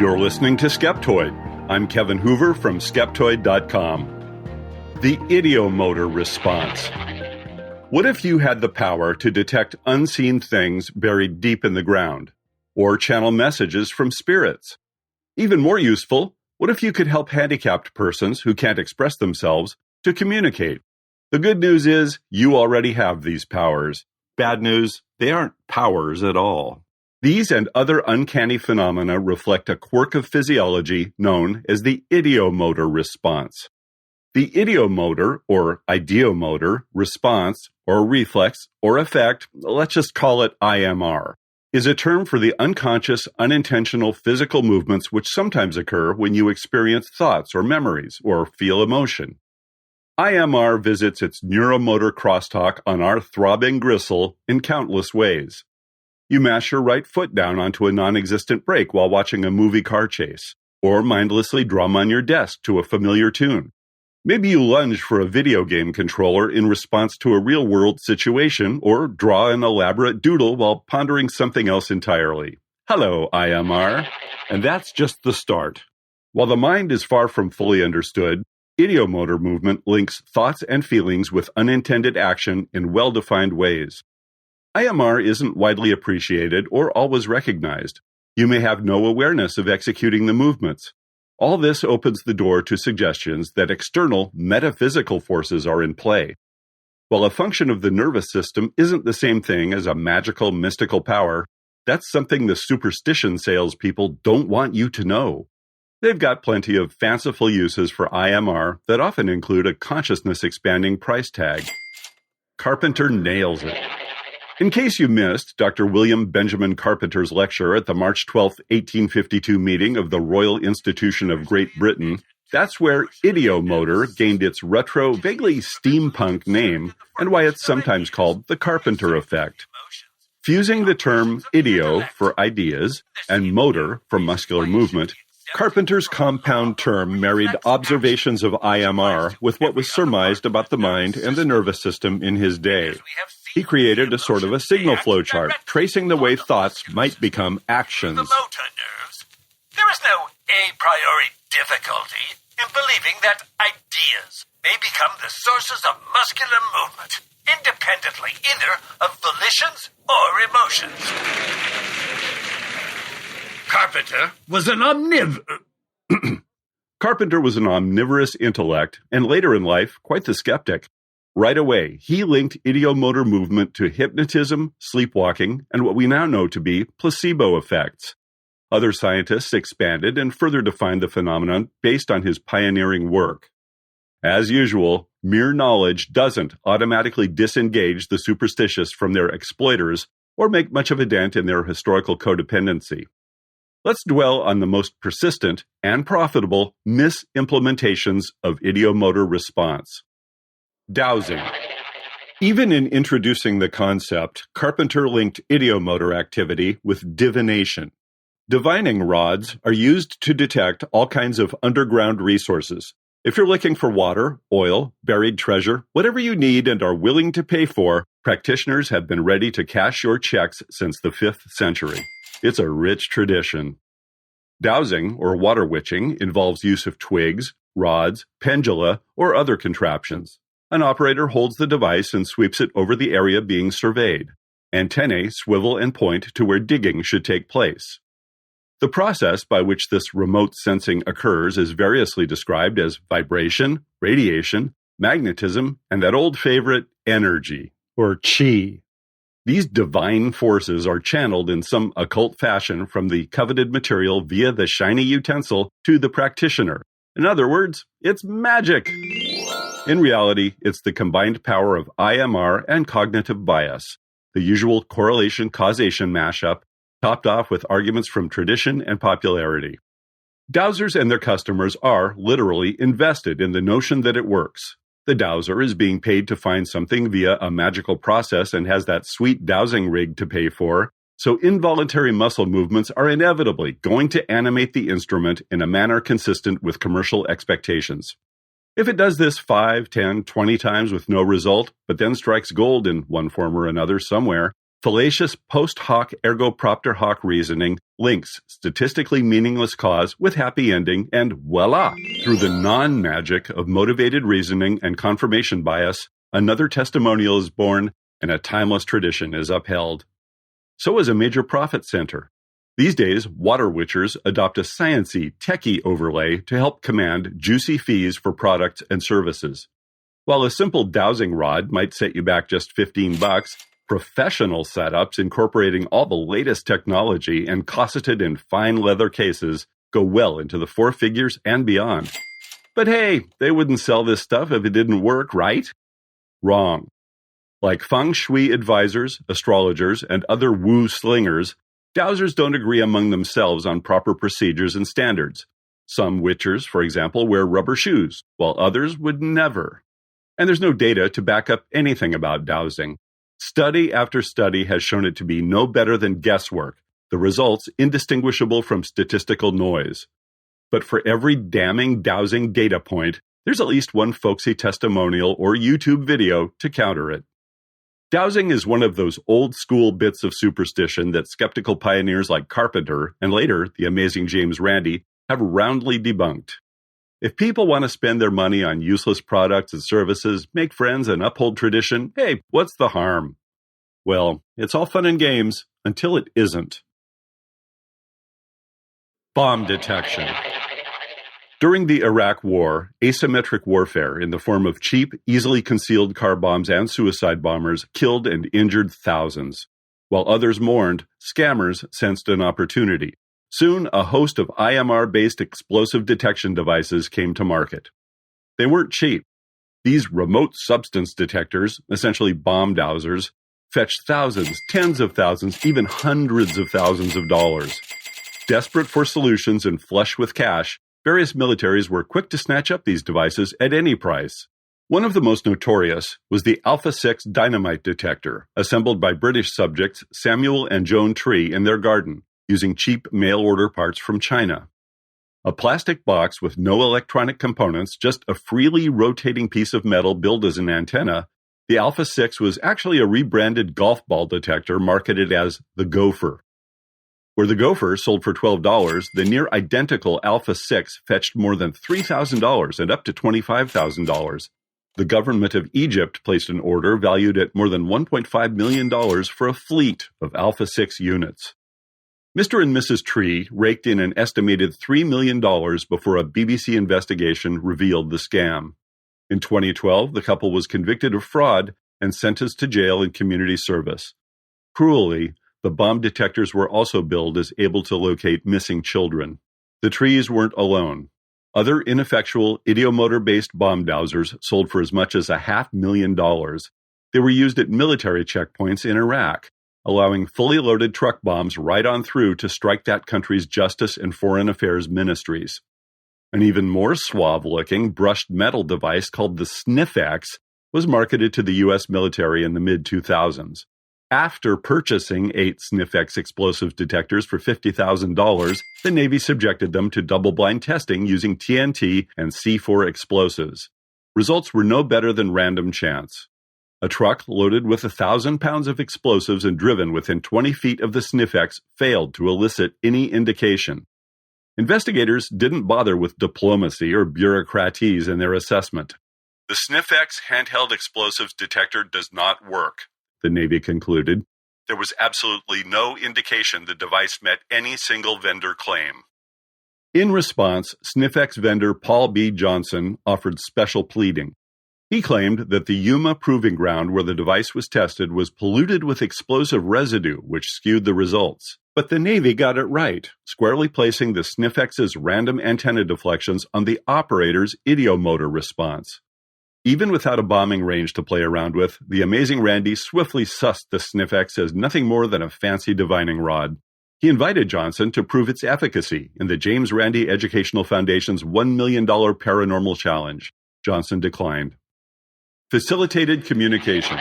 You're listening to Skeptoid. I'm Kevin Hoover from Skeptoid.com. The Ideomotor Response. What if you had the power to detect unseen things buried deep in the ground, or channel messages from spirits? Even more useful, what if you could help handicapped persons who can't express themselves to communicate? The good news is you already have these powers. Bad news, they aren't powers at all. These and other uncanny phenomena reflect a quirk of physiology known as the ideomotor response. The ideomotor, or ideomotor, response, or reflex, or effect, let's just call it IMR, is a term for the unconscious, unintentional physical movements which sometimes occur when you experience thoughts or memories, or feel emotion. IMR visits its neuromotor crosstalk on our throbbing gristle in countless ways. You mash your right foot down onto a non-existent brake while watching a movie car chase, or mindlessly drum on your desk to a familiar tune. Maybe you lunge for a video game controller in response to a real-world situation, or draw an elaborate doodle while pondering something else entirely. Hello, IMR. And that's just the start. While the mind is far from fully understood, ideomotor movement links thoughts and feelings with unintended action in well-defined ways. IMR isn't widely appreciated or always recognized. You may have no awareness of executing the movements. All this opens the door to suggestions that external, metaphysical forces are in play. While a function of the nervous system isn't the same thing as a magical, mystical power, that's something the superstition salespeople don't want you to know. They've got plenty of fanciful uses for IMR that often include a consciousness-expanding price tag. Carpenter nails it. In case you missed Dr. William Benjamin Carpenter's lecture at the March 12, 1852 meeting of the Royal Institution of Great Britain, that's where ideomotor gained its retro, vaguely steampunk name and why it's sometimes called the Carpenter effect. Fusing the term ideo for ideas and motor for muscular movement, Carpenter's compound term married observations of IMR with what was surmised about the mind and the nervous system in his day. He created a sort of a signal flow chart, tracing the way thoughts might become actions. The motor nerves. There is no a priori difficulty in believing that ideas may become the sources of muscular movement, independently either of volitions or emotions. Carpenter was an Carpenter was an omnivorous intellect, and later in life, quite the skeptic. Right away, he linked ideomotor movement to hypnotism, sleepwalking, and what we now know to be placebo effects. Other scientists expanded and further defined the phenomenon based on his pioneering work. As usual, mere knowledge doesn't automatically disengage the superstitious from their exploiters or make much of a dent in their historical codependency. Let's dwell on the most persistent and profitable misimplementations of ideomotor response. Dowsing. Even in introducing the concept, Carpenter linked ideomotor activity with divination. Divining rods are used to detect all kinds of underground resources. If you're looking for water, oil, buried treasure, whatever you need and are willing to pay for, practitioners have been ready to cash your checks since the 5th century. It's a rich tradition. Dowsing, or water witching, involves use of twigs, rods, pendula, or other contraptions. An operator holds the device and sweeps it over the area being surveyed. Antennae swivel and point to where digging should take place. The process by which this remote sensing occurs is variously described as vibration, radiation, magnetism, and that old favorite, energy, or chi. These divine forces are channeled in some occult fashion from the coveted material via the shiny utensil to the practitioner. In other words, it's magic! In reality, it's the combined power of IMR and cognitive bias, the usual correlation-causation mashup, topped off with arguments from tradition and popularity. Dowsers and their customers are, literally, invested in the notion that it works. The dowser is being paid to find something via a magical process and has that sweet dowsing rig to pay for, so involuntary muscle movements are inevitably going to animate the instrument in a manner consistent with commercial expectations. If it does this 5, 10, 20 times with no result, but then strikes gold in one form or another somewhere, Fallacious post hoc ergo propter hoc reasoning links statistically meaningless cause with happy ending, and voila! Through the non-magic of motivated reasoning and confirmation bias, another testimonial is born and a timeless tradition is upheld. So is a major profit center. These days, water witchers adopt a science-y, techie overlay to help command juicy fees for products and services. While a simple dowsing rod might set you back just $15, professional setups incorporating all the latest technology and cosseted in fine leather cases go well into the four figures and beyond. But hey, they wouldn't sell this stuff if it didn't work, right? Wrong. Like feng shui advisors, astrologers, and other woo slingers, dowsers don't agree among themselves on proper procedures and standards. Some witchers, for example, wear rubber shoes, while others would never. And there's no data to back up anything about dowsing. Study after study has shown it to be no better than guesswork, the results indistinguishable from statistical noise. But for every damning dowsing data point, there's at least one folksy testimonial or YouTube video to counter it. Dowsing is one of those old-school bits of superstition that skeptical pioneers like Carpenter, and later the amazing James Randi, have roundly debunked. If people want to spend their money on useless products and services, make friends, and uphold tradition, hey, what's the harm? Well, it's all fun and games until it isn't. Bomb detection. During the Iraq War, asymmetric warfare in the form of cheap, easily concealed car bombs and suicide bombers killed and injured thousands. While others mourned, scammers sensed an opportunity. Soon, a host of IMR-based explosive detection devices came to market. They weren't cheap. These remote substance detectors, essentially bomb dowsers, fetched thousands, tens of thousands, even hundreds of thousands of dollars. Desperate for solutions and flush with cash, various militaries were quick to snatch up these devices at any price. One of the most notorious was the Alpha 6 dynamite detector, assembled by British subjects Samuel and Joan Tree in their garden, using cheap mail-order parts from China. A plastic box with no electronic components, just a freely rotating piece of metal billed as an antenna, the Alpha 6 was actually a rebranded golf ball detector marketed as the Gopher. Where the Gopher sold for $12, the near-identical Alpha 6 fetched more than $3,000 and up to $25,000. The government of Egypt placed an order valued at more than $1.5 million for a fleet of Alpha 6 units. Mr. and Mrs. Tree raked in an estimated $3 million before a BBC investigation revealed the scam. In 2012, the couple was convicted of fraud and sentenced to jail and community service. Cruelly, the bomb detectors were also billed as able to locate missing children. The Trees weren't alone. Other ineffectual, idiomotor-based bomb dowsers sold for as much as $500,000. They were used at military checkpoints in Iraq, allowing fully loaded truck bombs right on through to strike that country's justice and foreign affairs ministries. An even more suave-looking brushed metal device called the Sniffx was marketed to the U.S. military in the mid-2000s. After purchasing 8 Sniffx explosive detectors for $50,000, the Navy subjected them to double-blind testing using TNT and C4 explosives. Results were no better than random chance. A truck loaded with 1,000 pounds of explosives and driven within 20 feet of the Sniffx failed to elicit any indication. Investigators didn't bother with diplomacy or bureaucratese in their assessment. The Sniffx handheld explosives detector does not work, the Navy concluded. There was absolutely no indication the device met any single vendor claim. In response, Sniffx vendor Paul B. Johnson offered special pleading. He claimed that the Yuma Proving Ground where the device was tested was polluted with explosive residue, which skewed the results. But the Navy got it right, squarely placing the Sniffx's random antenna deflections on the operator's Ideomotor Response. Even without a bombing range to play around with, the amazing Randi swiftly sussed the Sniffx as nothing more than a fancy divining rod. He invited Johnson to prove its efficacy in the James Randi Educational Foundation's $1 million paranormal challenge. Johnson declined. Facilitated communication.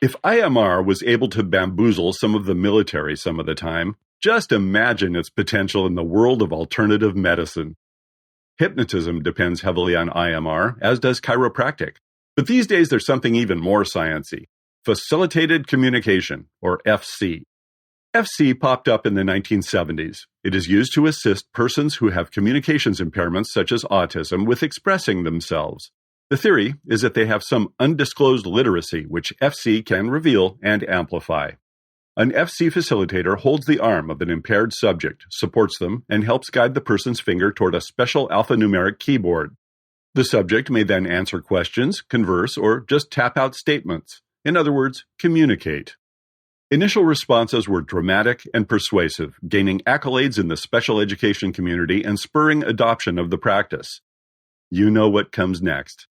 If IMR was able to bamboozle some of the military some of the time, just imagine its potential in the world of alternative medicine. Hypnotism depends heavily on IMR, as does chiropractic. But these days there's something even more sciencey. Facilitated Communication, or FC. FC popped up in the 1970s. It is used to assist persons who have communications impairments such as autism with expressing themselves. The theory is that they have some undisclosed literacy, which FC can reveal and amplify. An FC facilitator holds the arm of an impaired subject, supports them, and helps guide the person's finger toward a special alphanumeric keyboard. The subject may then answer questions, converse, or just tap out statements. In other words, communicate. Initial responses were dramatic and persuasive, gaining accolades in the special education community and spurring adoption of the practice. You know what comes next.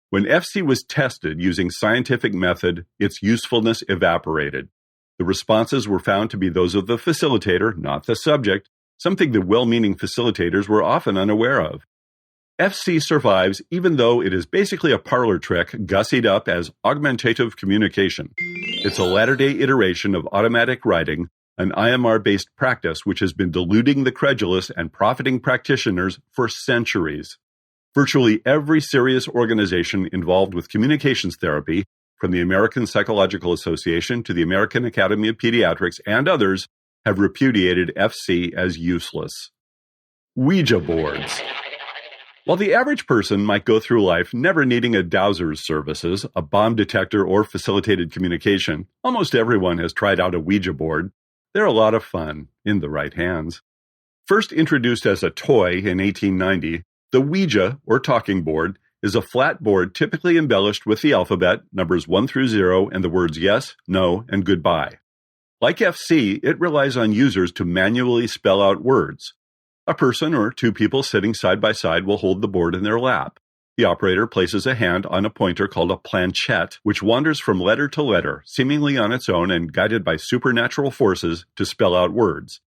When FC was tested using scientific method, its usefulness evaporated. The responses were found to be those of the facilitator, not the subject, something the well-meaning facilitators were often unaware of. FC survives even though it is basically a parlor trick gussied up as augmentative communication. It's a latter-day iteration of automatic writing, an IMR-based practice which has been deluding the credulous and profiting practitioners for centuries. Virtually every serious organization involved with communications therapy, from the American Psychological Association to the American Academy of Pediatrics and others, have repudiated FC as useless. Ouija boards. While the average person might go through life never needing a dowser's services, a bomb detector, or facilitated communication, almost everyone has tried out a Ouija board. They're a lot of fun, in the right hands. First introduced as a toy in 1890, the Ouija, or talking board, is a flat board typically embellished with the alphabet, numbers 1 through 0, and the words yes, no, and goodbye. Like FC, it relies on users to manually spell out words. A person or two people sitting side by side will hold the board in their lap. The operator places a hand on a pointer called a planchette, which wanders from letter to letter, seemingly on its own and guided by supernatural forces to spell out words.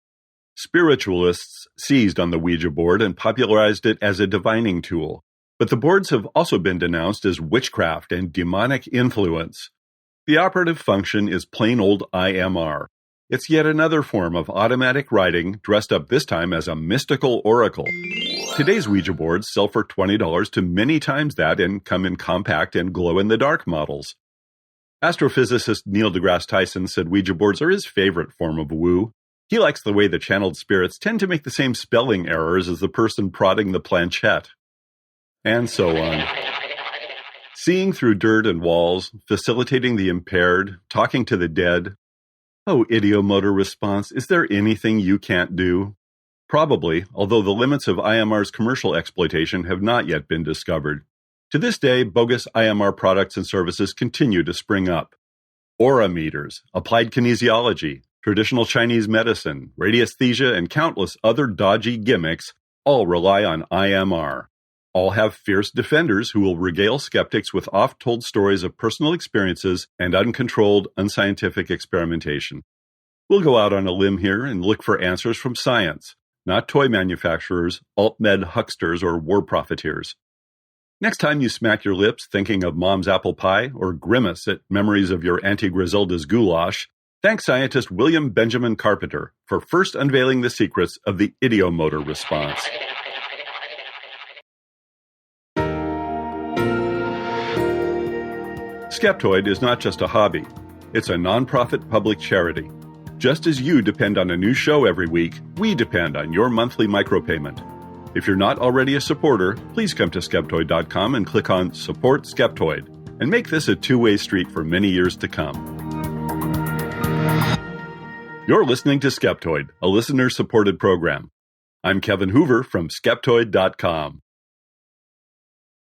Spiritualists seized on the Ouija board and popularized it as a divining tool. But the boards have also been denounced as witchcraft and demonic influence. The operative function is plain old IMR. It's yet another form of automatic writing, dressed up this time as a mystical oracle. Today's Ouija boards sell for $20 to many times that and come in compact and glow-in-the-dark models. Astrophysicist Neil deGrasse Tyson said Ouija boards are his favorite form of woo. He likes the way the channeled spirits tend to make the same spelling errors as the person prodding the planchette. And so on. Seeing through dirt and walls, facilitating the impaired, talking to the dead. Oh, Ideomotor Response, is there anything you can't do? Probably, although the limits of IMR's commercial exploitation have not yet been discovered. To this day, bogus IMR products and services continue to spring up. Aura meters, applied kinesiology, traditional Chinese medicine, radiesthesia, and countless other dodgy gimmicks all rely on IMR. All have fierce defenders who will regale skeptics with oft-told stories of personal experiences and uncontrolled, unscientific experimentation. We'll go out on a limb here and look for answers from science, not toy manufacturers, alt-med hucksters, or war profiteers. Next time you smack your lips thinking of mom's apple pie or grimace at memories of your Auntie Griselda's goulash, thank scientist William Benjamin Carpenter for first unveiling the secrets of the ideomotor response. Skeptoid is not just a hobby. It's a nonprofit public charity. Just as you depend on a new show every week, we depend on your monthly micropayment. If you're not already a supporter, please come to Skeptoid.com and click on Support Skeptoid, and make this a two-way street for many years to come. You're listening to Skeptoid, a listener-supported program. I'm Kevin Hoover from Skeptoid.com.